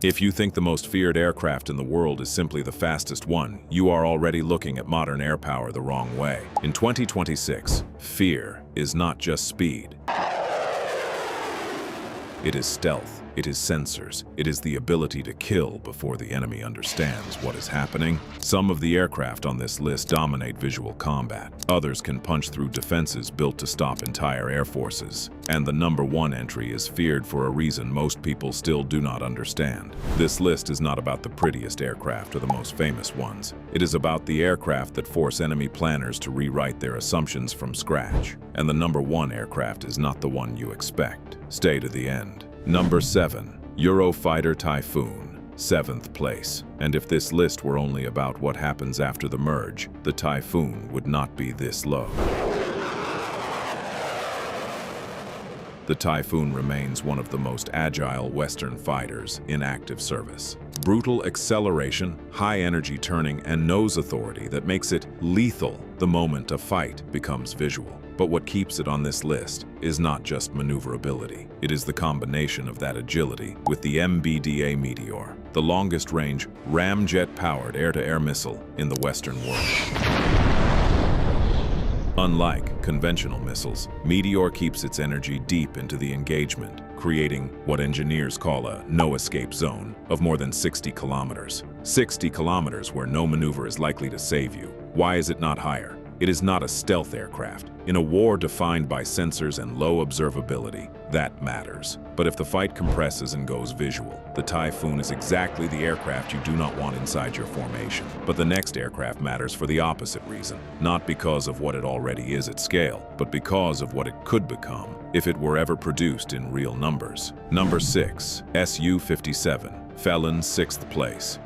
If you think the most feared aircraft in the world is simply the fastest one, you are already looking at modern air power the wrong way. In 2026, fear is not just speed. It is stealth, it is sensors, it is the ability to kill before the enemy understands what is happening. Some of the aircraft on this list dominate visual combat. Others can punch through defenses built to stop entire air forces. And the number one entry is feared for a reason most people still do not understand. This list is not about the prettiest aircraft or the most famous ones. It is about the aircraft that force enemy planners to rewrite their assumptions from scratch. And the number one aircraft is not the one you expect. Stay to the end. Number 7. Eurofighter Typhoon, 7th place. And if this list were only about what happens after the merge, the Typhoon would not be this low. The Typhoon remains one of the most agile Western fighters in active service. Brutal acceleration, high energy turning, and nose authority that makes it lethal the moment a fight becomes visual. But what keeps it on this list is not just maneuverability. It is the combination of that agility with the MBDA Meteor, the longest-range ramjet-powered air-to-air missile in the Western world. Unlike conventional missiles, Meteor keeps its energy deep into the engagement, creating what engineers call a no-escape zone of more than 60 kilometers. 60 kilometers where no maneuver is likely to save you. Why is it not higher? It is not a stealth aircraft. In a war defined by sensors and low observability, that matters. But if the fight compresses and goes visual, the Typhoon is exactly the aircraft you do not want inside your formation. But the next aircraft matters for the opposite reason, not because of what it already is at scale, but because of what it could become if it were ever produced in real numbers. Number 6. Su-57 Felon, 6th place.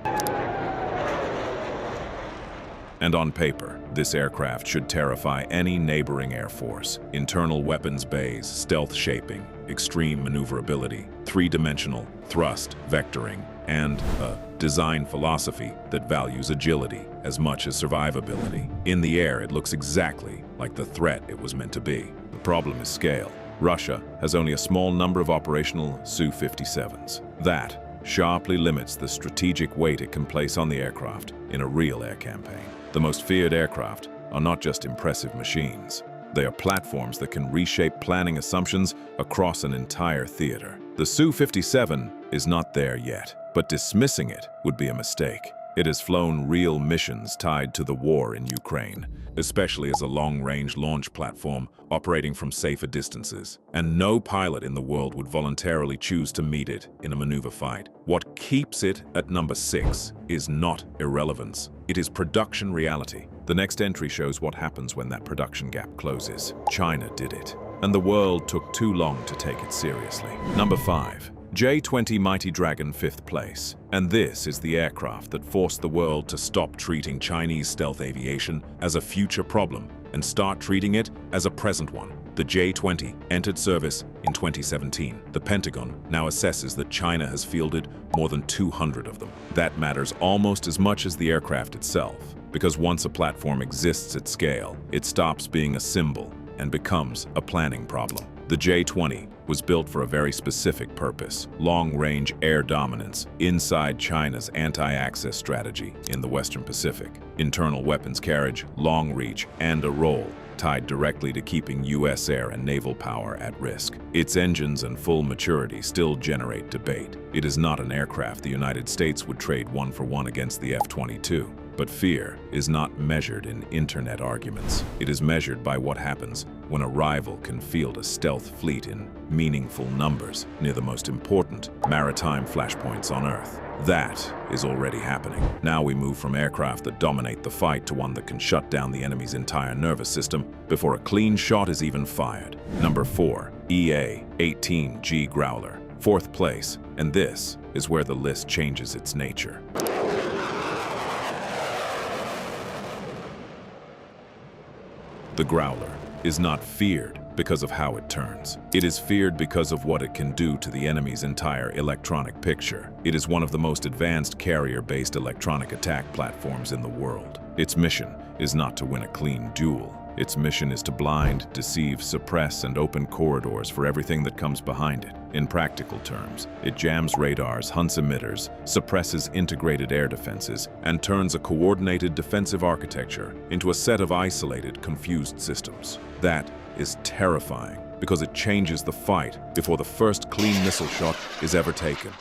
And on paper, this aircraft should terrify any neighboring air force. Internal weapons bays, stealth shaping, extreme maneuverability, three-dimensional thrust vectoring, and a design philosophy that values agility as much as survivability. In the air, it looks exactly like the threat it was meant to be. The problem is scale. Russia has only a small number of operational Su-57s. That sharply limits the strategic weight it can place on the aircraft in a real air campaign. The most feared aircraft are not just impressive machines. They are platforms that can reshape planning assumptions across an entire theater. The Su-57 is not there yet, but dismissing it would be a mistake. It has flown real missions tied to the war in Ukraine, especially as a long-range launch platform operating from safer distances. And no pilot in the world would voluntarily choose to meet it in a maneuver fight. What keeps it at number 6 is not irrelevance. It is production reality. The next entry shows what happens when that production gap closes. China did it, and the world took too long to take it seriously. Number 5. J-20 Mighty Dragon, 5th place. And this is the aircraft that forced the world to stop treating Chinese stealth aviation as a future problem and start treating it as a present one. The J-20 entered service in 2017. The Pentagon now assesses that China has fielded more than 200 of them. That matters almost as much as the aircraft itself, because once a platform exists at scale, it stops being a symbol and becomes a planning problem. The J-20 was built for a very specific purpose: long-range air dominance inside China's anti-access strategy in the Western Pacific. Internal weapons carriage, long reach, and a role tied directly to keeping U.S. air and naval power at risk. Its engines and full maturity still generate debate. It is not an aircraft the United States would trade one for one against the F-22. But fear is not measured in internet arguments. It is measured by what happens when a rival can field a stealth fleet in meaningful numbers near the most important maritime flashpoints on Earth. That is already happening. Now we move from aircraft that dominate the fight to one that can shut down the enemy's entire nervous system before a clean shot is even fired. Number 4. EA-18G Growler, 4th place. And this is where the list changes its nature. The Growler is not feared because of how it turns. It is feared because of what it can do to the enemy's entire electronic picture. It is one of the most advanced carrier-based electronic attack platforms in the world. Its mission is not to win a clean duel. Its mission is to blind, deceive, suppress, and open corridors for everything that comes behind it. In practical terms, it jams radars, hunts emitters, suppresses integrated air defenses, and turns a coordinated defensive architecture into a set of isolated, confused systems. That is terrifying because it changes the fight before the first clean missile shot is ever taken.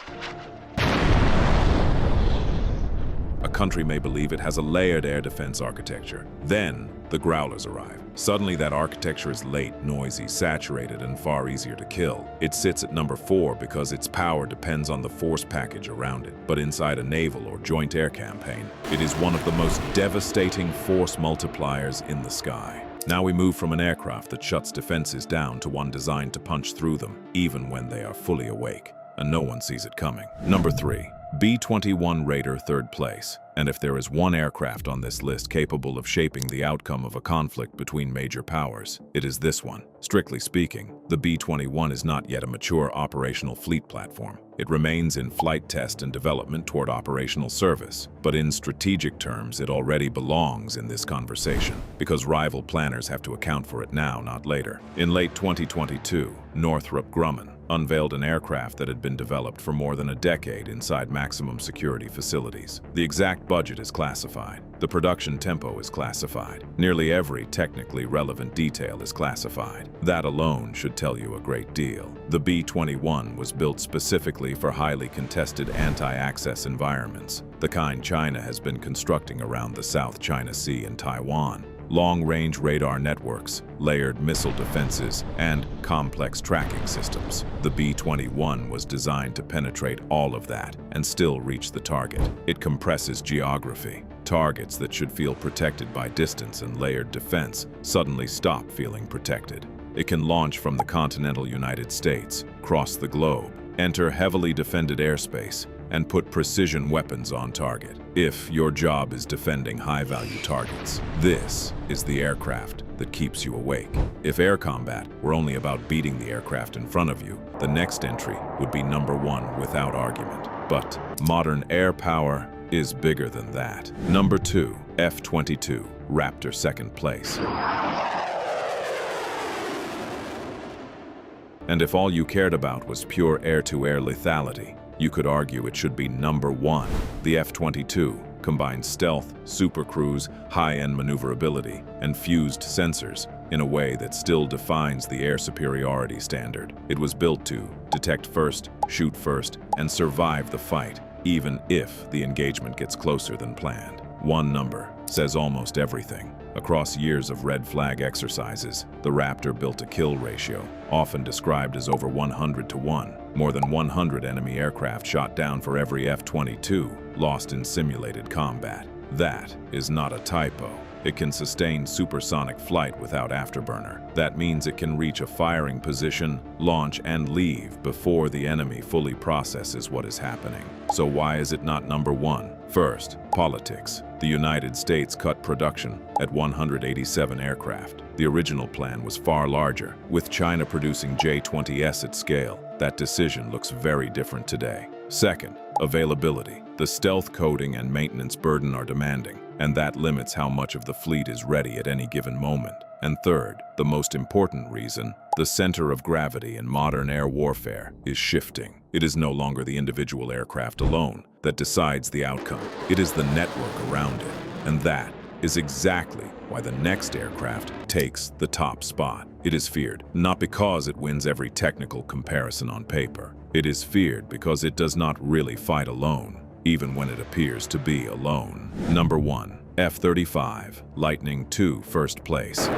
A country may believe it has a layered air defense architecture. Then, the Growlers arrive. Suddenly, that architecture is late, noisy, saturated, and far easier to kill. It sits at number 4 because its power depends on the force package around it. But inside a naval or joint air campaign, it is one of the most devastating force multipliers in the sky. Now we move from an aircraft that shuts defenses down to one designed to punch through them, even when they are fully awake, and no one sees it coming. Number 3. B-21 Raider, 3rd place. And if there is one aircraft on this list capable of shaping the outcome of a conflict between major powers, it is this one. Strictly speaking, the B-21 is not yet a mature operational fleet platform. It remains in flight test and development toward operational service. But in strategic terms, it already belongs in this conversation, because rival planners have to account for it now, not later. In late 2022, Northrop Grumman unveiled an aircraft that had been developed for more than a decade inside maximum security facilities. The exact budget is classified. The production tempo is classified. Nearly every technically relevant detail is classified. That alone should tell you a great deal. The B-21 was built specifically for highly contested anti-access environments, the kind China has been constructing around the South China Sea and Taiwan. Long-range radar networks, layered missile defenses, and complex tracking systems. The B-21 was designed to penetrate all of that and still reach the target. It compresses geography. Targets that should feel protected by distance and layered defense suddenly stop feeling protected. It can launch from the continental United States, cross the globe, enter heavily defended airspace, and put precision weapons on target. If your job is defending high-value targets, this is the aircraft that keeps you awake. If air combat were only about beating the aircraft in front of you, the next entry would be number 1 without argument. But modern air power is bigger than that. Number 2, F-22 Raptor, 2nd place. And if all you cared about was pure air-to-air lethality, you could argue it should be number 1. The F-22 combines stealth, supercruise, high-end maneuverability, and fused sensors in a way that still defines the air superiority standard. It was built to detect first, shoot first, and survive the fight, even if the engagement gets closer than planned. One number says almost everything. Across years of red flag exercises, the Raptor built a kill ratio, often described as over 100-to-1. More than 100 enemy aircraft shot down for every F-22 lost in simulated combat. That is not a typo. It can sustain supersonic flight without afterburner. That means it can reach a firing position, launch, and leave before the enemy fully processes what is happening. So why is it not number 1? First, politics. The United States cut production at 187 aircraft. The original plan was far larger, with China producing J-20S at scale. That decision looks very different today. Second, availability. The stealth coding and maintenance burden are demanding, and that limits how much of the fleet is ready at any given moment. And third, the most important reason, the center of gravity in modern air warfare is shifting. It is no longer the individual aircraft alone that decides the outcome. It is the network around it, and that is exactly why the next aircraft takes the top spot. It is feared, not because it wins every technical comparison on paper. It is feared because it does not really fight alone, even when it appears to be alone. Number 1. F-35 Lightning II, 1st place.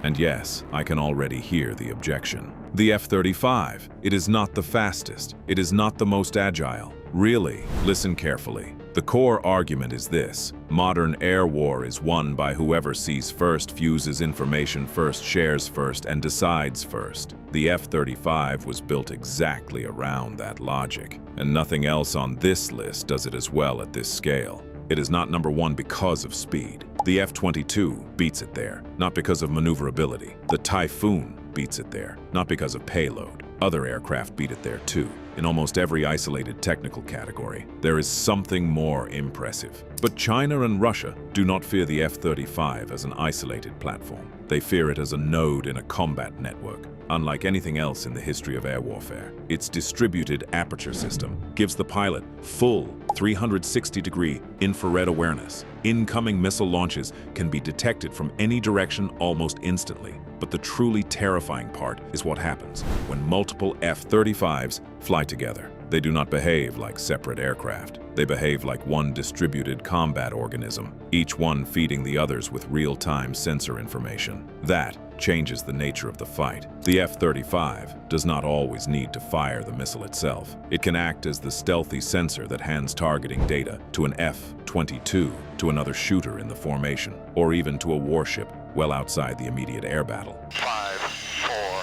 And yes, I can already hear the objection. The F-35, it is not the fastest. It is not the most agile. Really, listen carefully. The core argument is this: modern air war is won by whoever sees first, fuses information first, shares first, and decides first. The F-35 was built exactly around that logic, and nothing else on this list does it as well at this scale. It is not number 1 because of speed. The F-22 beats it there, not because of maneuverability. The Typhoon beats it there, not because of payload. Other aircraft beat it there too. in almost every isolated technical category, there is something more impressive. But China and Russia do not fear the F-35 as an isolated platform. They fear it as a node in a combat network. Unlike anything else in the history of air warfare, its distributed aperture system gives the pilot full 360-degree infrared awareness. Incoming missile launches can be detected from any direction almost instantly. But the truly terrifying part is what happens when multiple F-35s fly together. They do not behave like separate aircraft. They behave like one distributed combat organism, each one feeding the others with real-time sensor information. That changes the nature of the fight. The F-35 does not always need to fire the missile itself. It can act as the stealthy sensor that hands targeting data to an F-22, to another shooter in the formation, or even to a warship well outside the immediate air battle. 5, 4,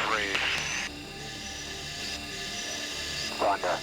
3. Thunder.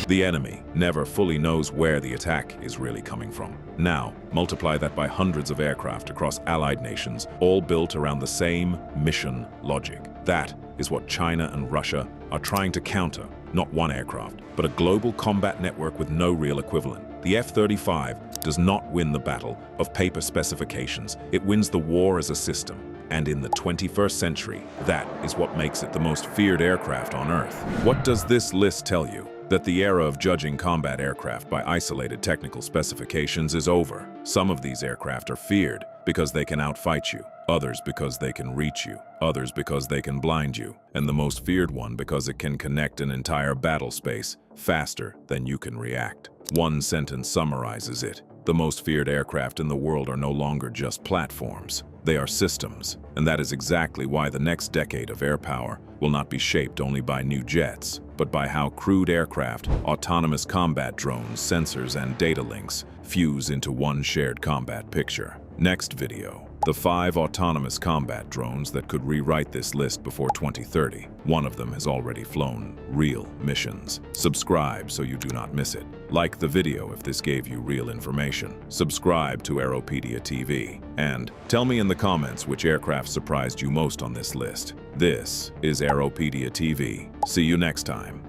The enemy never fully knows where the attack is really coming from. Now, multiply that by hundreds of aircraft across allied nations, all built around the same mission logic. That is what China and Russia are trying to counter. Not one aircraft, but a global combat network with no real equivalent. The F-35 does not win the battle of paper specifications. It wins the war as a system. And in the 21st century, that is what makes it the most feared aircraft on Earth. What does this list tell you? That the era of judging combat aircraft by isolated technical specifications is over. Some of these aircraft are feared because they can outfight you, others because they can reach you, others because they can blind you, and the most feared one because it can connect an entire battle space faster than you can react. One sentence summarizes it. The most feared aircraft in the world are no longer just platforms. They are systems, and that is exactly why the next decade of air power will not be shaped only by new jets, but by how crewed aircraft, autonomous combat drones, sensors, and data links fuse into one shared combat picture. Next video, the 5 autonomous combat drones that could rewrite this list before 2030. One of them has already flown real missions. Subscribe so you do not miss it. Like the video if this gave you real information. Subscribe to Aeropedia TV. And tell me in the comments which aircraft surprised you most on this list. This is Aeropedia TV. See you next time.